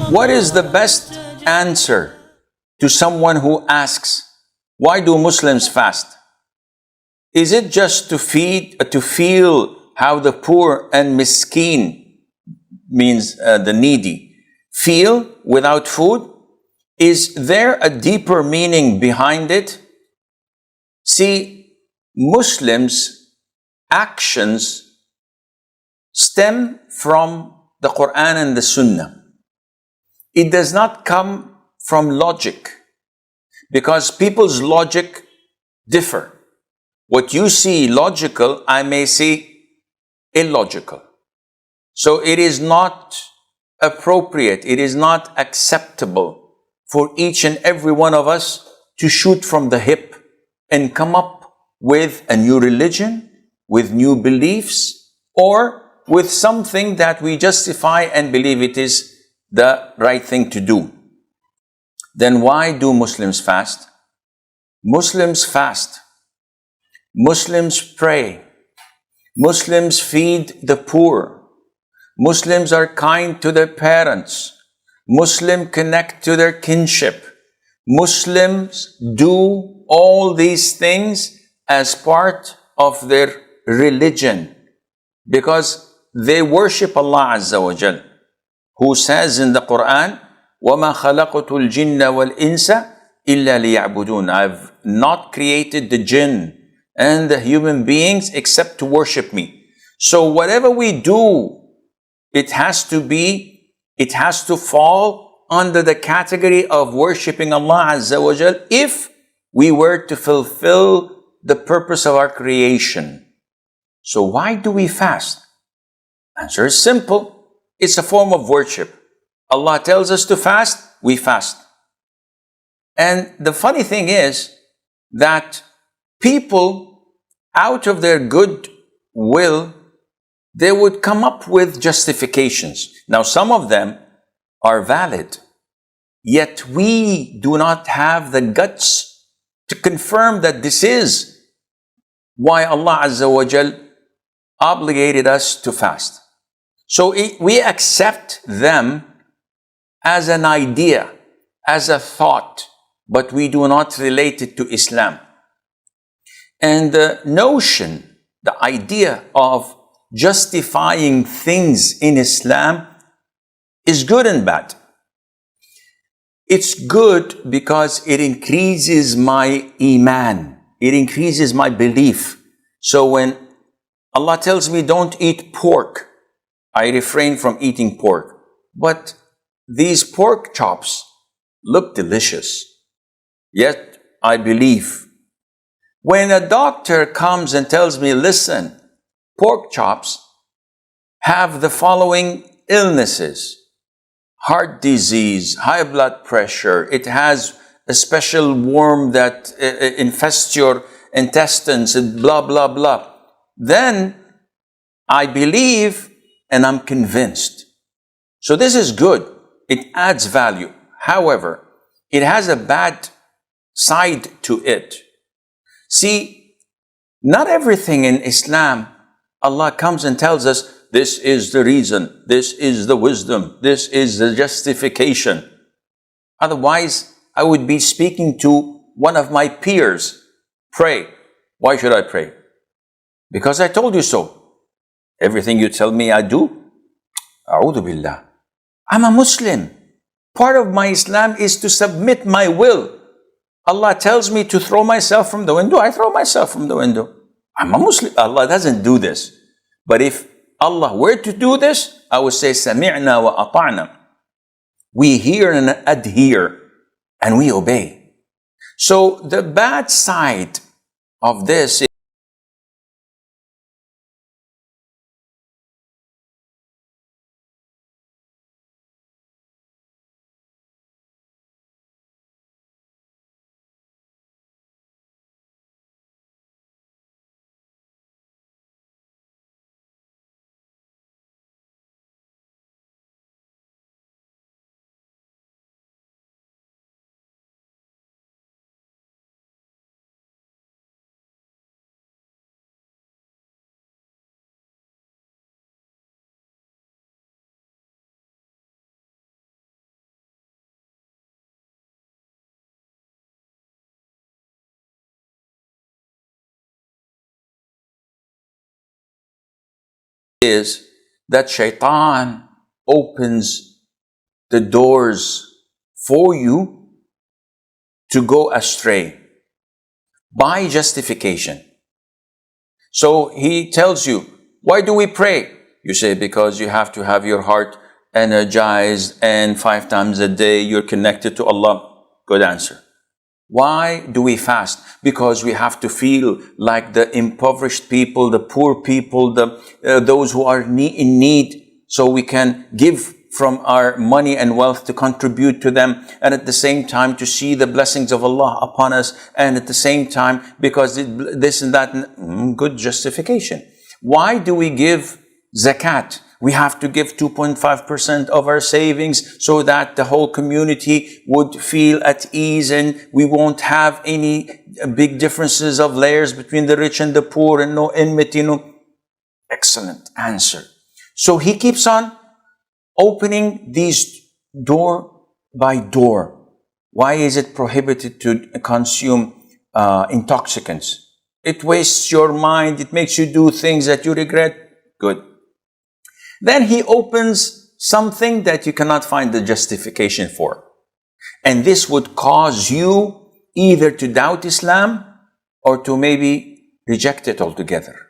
What is the best answer to someone who asks, why do Muslims fast? Is it just to feel how the poor and miskeen, means the needy, feel without food? Is there a deeper meaning behind it? See, Muslims' actions stem from the Quran and the Sunnah. It does not come from logic, because people's logic differ. What you see logical, I may see illogical. So it is not appropriate, it is not acceptable for each and every one of us to shoot from the hip and come up with a new religion, with new beliefs, or with something that we justify and believe it is the right thing to do. Then why do Muslims fast? Muslims fast. Muslims pray. Muslims feed the poor. Muslims are kind to their parents. Muslims connect to their kinship. Muslims do all these things as part of their religion because they worship Allah Azza wa Jal, who says in the Quran, وَمَا خَلَقْتُ الْجِنَّ وَالْإِنسَ إِلَّا لِيَعْبُدُونَ. I've not created the jinn and the human beings except to worship me. So whatever we do, it has to fall under the category of worshipping Allah Azza wa Jal if we were to fulfill the purpose of our creation. So why do we fast? Answer is simple. It's a form of worship. Allah tells us to fast, we fast. And the funny thing is that people, out of their good will, they would come up with justifications. Now, some of them are valid, yet we do not have the guts to confirm that this is why Allah Azza wa Jal obligated us to fast. So we accept them as an idea, as a thought, but we do not relate it to Islam. And the notion, the idea of justifying things in Islam is good and bad. It's good because it increases my iman. It increases my belief. So when Allah tells me don't eat pork, I refrain from eating pork. But these pork chops look delicious. Yet I believe. When a doctor comes and tells me, listen, pork chops have the following illnesses: heart disease, high blood pressure, it has a special worm that infests your intestines, and blah, blah, blah. Then I believe and I'm convinced. So this is good. It adds value. However, it has a bad side to it. See, not everything in Islam, Allah comes and tells us, this is the reason, this is the wisdom, this is the justification. Otherwise, I would be speaking to one of my peers. Pray. Why should I pray? Because I told you so. Everything you tell me I do? A'udhu billah. I'm a Muslim. Part of my Islam is to submit my will. Allah tells me to throw myself from the window, I throw myself from the window. I'm a Muslim. Allah doesn't do this. But if Allah were to do this, I would say, Sami'na wa ata'na. We hear and adhere, and we obey. So the bad side of this is that shaitan opens the doors for you to go astray by justification. So he tells you, why do we pray? You say, because you have to have your heart energized and 5 times a day you're connected to Allah. Good answer. Why do we fast? Because we have to feel like the impoverished people, the poor people, those who are in need, so we can give from our money and wealth to contribute to them, and at the same time to see the blessings of Allah upon us, and at the same time because this and that, good justification. Why do we give zakat? We have to give 2.5% of our savings so that the whole community would feel at ease and we won't have any big differences of layers between the rich and the poor and no enmity. No. Excellent answer. So he keeps on opening these door by door. Why is it prohibited to consume intoxicants? It wastes your mind. It makes you do things that you regret. Good. Then he opens something that you cannot find the justification for. And this would cause you either to doubt Islam or to maybe reject it altogether.